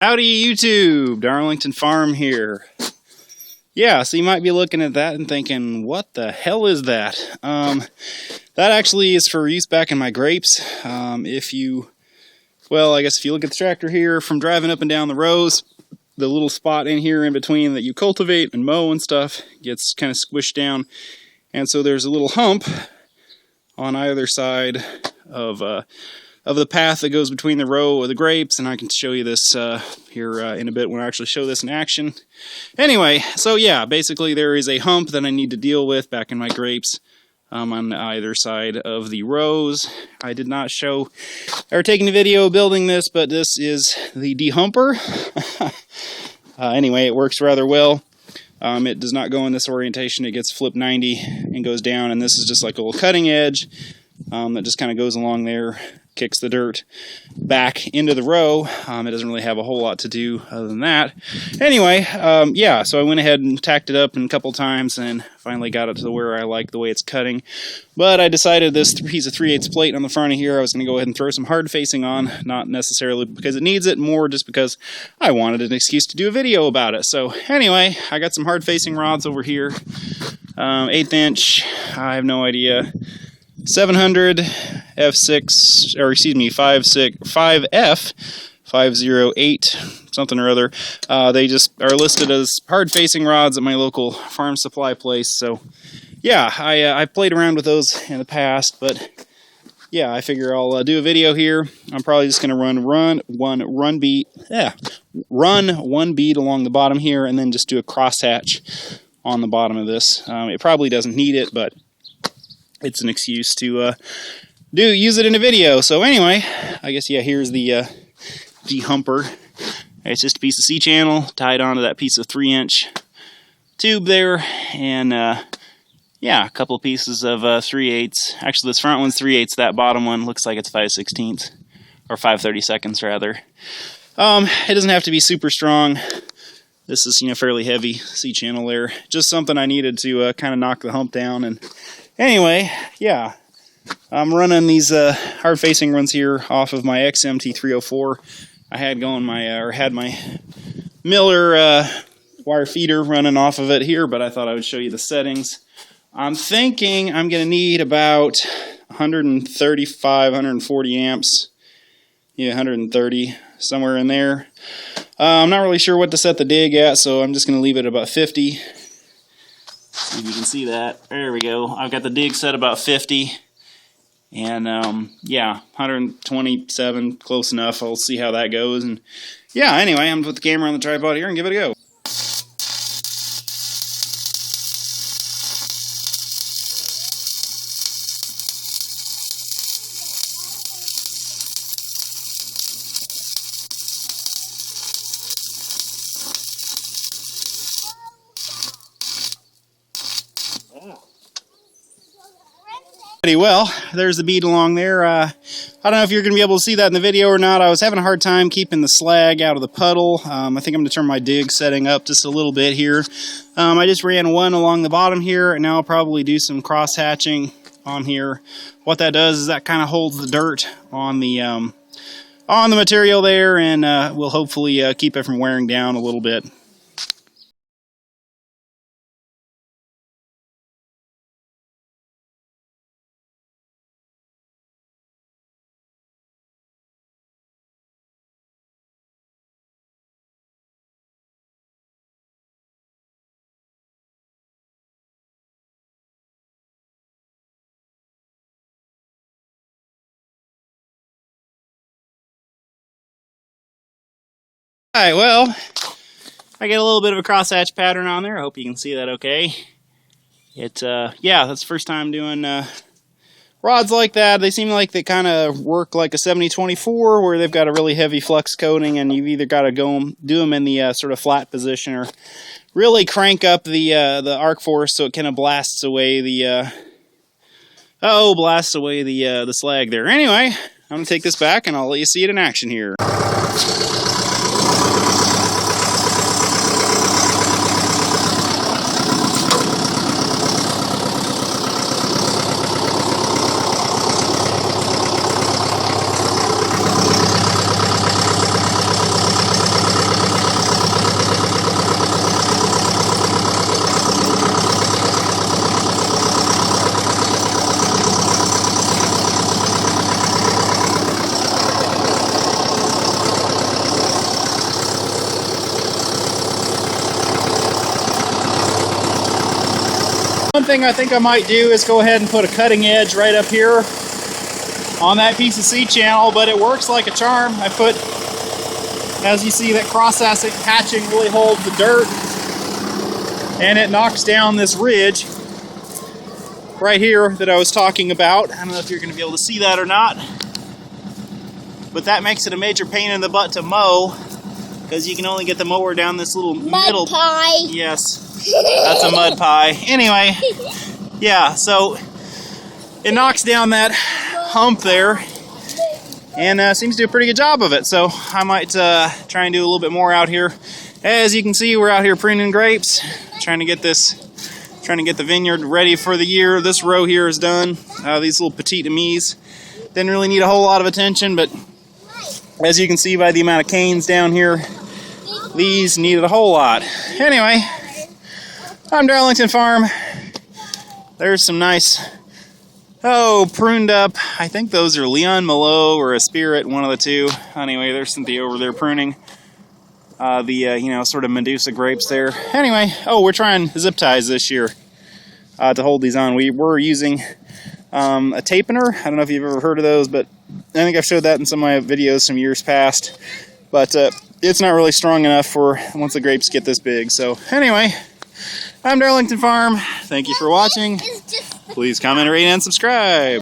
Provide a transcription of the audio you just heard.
Howdy YouTube, Darlington Farm here. Yeah, so you might be looking at that and thinking, what the hell is that? That actually is for use back in my grapes. I guess if you look at the tractor here, from driving up and down the rows, the little spot in here in between that you cultivate and mow and stuff gets kind of squished down. And so there's a little hump on either side of the path that goes between the row of the grapes, and I can show you this here in a bit when I actually show this in action. Anyway, so yeah, basically there is a hump that I need to deal with back in my grapes on either side of the rows. I did not show or take any video of building this, but this is the dehumper. Anyway, it works rather well. It does not go in this orientation. It gets flipped 90 and goes down, and this is just like a little cutting edge that just kind of goes along there, kicks the dirt back into the row. It doesn't really have a whole lot to do other than that. Anyway, yeah, so I went ahead and tacked it up a couple times and finally got it to where I like the way it's cutting. But I decided this piece of 3/8 plate on the front of here, I was going to go ahead and throw some hard facing on, not necessarily because it needs it, more just because I wanted an excuse to do a video about it. So anyway, I got some hard facing rods over here, 1/8 inch, I have no idea, 700 F6, or excuse me, 5F 508 something or other. They just are listed as hard facing rods at my local farm supply place. So yeah, I played around with those in the past, but yeah, I figure I'll do a video here. I'm probably just going to run one bead along the bottom here, and then just do a crosshatch on the bottom of this. It probably doesn't need it, but it's an excuse to use it in a video. So anyway, I guess, yeah, here's the dehumper. It's just a piece of C-channel tied onto that piece of 3-inch tube there, and yeah, a couple of pieces of 3/8. Actually, this front one's 3/8. That bottom one looks like it's 5/16, or 5/32 rather. It doesn't have to be super strong. This is, fairly heavy C-channel there. Just something I needed to kind of knock the hump down. And anyway, yeah, I'm running these hard-facing runs here off of my XMT304. I had my Miller wire feeder running off of it here, but I thought I would show you the settings. I'm thinking I'm going to need about 135, 140 amps. Yeah, 130, somewhere in there. I'm not really sure what to set the dig at, so I'm just going to leave it about 50. See if you can see that. There we go. I've got the dig set about 50. And yeah, 127, close enough. I'll see how that goes. And yeah, anyway, I'm going to put the camera on the tripod here and give it a go. Well, there's the bead along there. I don't know if you're going to be able to see that in the video or not. I was having a hard time keeping the slag out of the puddle. I think I'm going to turn my dig setting up just a little bit here. I just ran one along the bottom here, and now I'll probably do some cross hatching on here. What that does is that kind of holds the dirt on the material there, and will hopefully keep it from wearing down a little bit. Alright, well, I get a little bit of a crosshatch pattern on there. I hope you can see that okay. Yeah, that's the first time doing rods like that. They seem like they kind of work like a 70-24, where they've got a really heavy flux coating, and you've either got to do them in the sort of flat position, or really crank up the arc force so it kind of blasts away the the slag there. Anyway, I'm gonna take this back and I'll let you see it in action here. thing I think I might do is go ahead and put a cutting edge right up here on that piece of seed channel, but it works like a charm. I put, as you see, that cross-hatching really holds the dirt, and it knocks down this ridge right here that I was talking about. I don't know if you're going to be able to see that or not, but that makes it a major pain in the butt to mow, because you can only get the mower down this little middle pie. Yes, that's a mud pie. Anyway, yeah, so it knocks down that hump there, and seems to do a pretty good job of it. So I might try and do a little bit more out here. As you can see, we're out here pruning grapes, trying to get the vineyard ready for the year. This row here is done. These little petite amies didn't really need a whole lot of attention, but as you can see by the amount of canes down here, these needed a whole lot. Anyway, I'm Darlington Farm. There's some nice, pruned up. I think those are Leon Malo or a Spirit, one of the two. Anyway, there's Cynthia over there pruning the sort of Medusa grapes there. Anyway, we're trying zip ties this year to hold these on. We were using a tapener. I don't know if you've ever heard of those, but I think I've showed that in some of my videos some years past. But it's not really strong enough for once the grapes get this big. So anyway, I'm Darlington Farm. Thank you for watching. Please comment, rate, and subscribe.